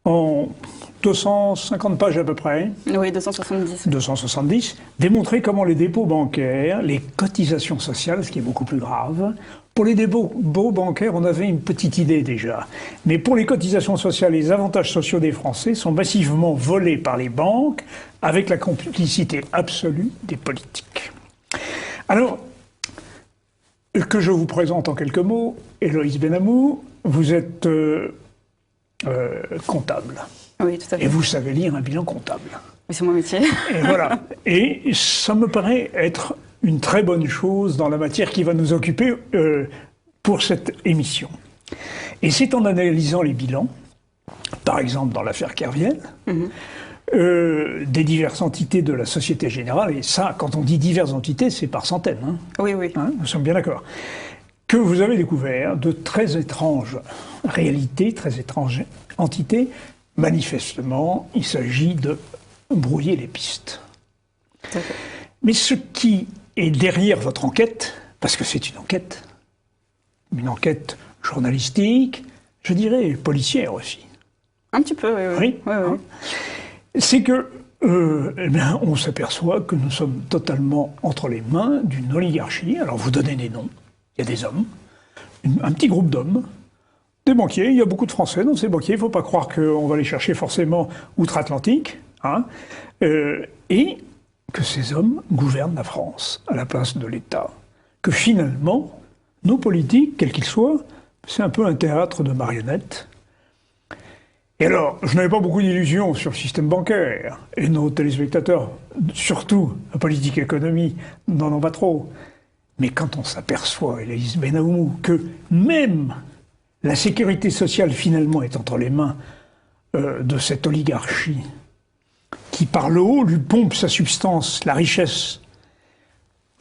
en 250 pages à peu près, Oui, 270. 270, démontrer comment les dépôts bancaires, les cotisations sociales, ce qui est beaucoup plus grave, pour les dépôts bancaires, on avait une petite idée déjà, mais pour les cotisations sociales, les avantages sociaux des Français sont massivement volés par les banques avec la complicité absolue des politiques. Alors, que je vous présente en quelques mots, Héloïse Benamou, vous êtes comptable. Oui, tout à fait. Et vous savez lire un bilan comptable. Oui, c'est mon métier. Et voilà. Et ça me paraît être une très bonne chose dans la matière qui va nous occuper pour cette émission. Et c'est en analysant les bilans, par exemple dans l'affaire Kerviel, des diverses entités de la Société Générale, et ça, quand on dit diverses entités, c'est par centaines. Hein, Oui, oui. hein, nous sommes bien d'accord. Que vous avez découvert de très étranges réalités, très étranges entités. Manifestement, il s'agit de brouiller les pistes. Tout à fait. Mais ce qui est derrière votre enquête, parce que c'est une enquête journalistique, je dirais policière aussi. Un petit peu, oui. Oui, Oui, oui. c'est que eh bien, on s'aperçoit que nous sommes totalement entre les mains d'une oligarchie. Alors vous donnez des noms, il y a des hommes, un petit groupe d'hommes, des banquiers, il y a beaucoup de Français dans ces banquiers, il ne faut pas croire qu'on va les chercher forcément outre-Atlantique, hein, et que ces hommes gouvernent la France à la place de l'État. Que finalement, nos politiques, quels qu'ils soient, c'est un peu un théâtre de marionnettes. Et alors, je n'avais pas beaucoup d'illusions sur le système bancaire, et nos téléspectateurs, surtout la politique économie, n'en ont pas trop. Mais quand on s'aperçoit, Héloïse Benamou, que même la sécurité sociale finalement est entre les mains de cette oligarchie, qui par le haut lui pompe sa substance, la richesse,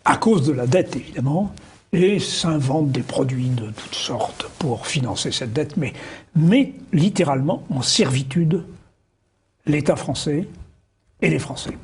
à cause de la dette évidemment, et s'invente des produits de toutes sortes pour financer cette dette, mais littéralement en servitude l'État français et les Français.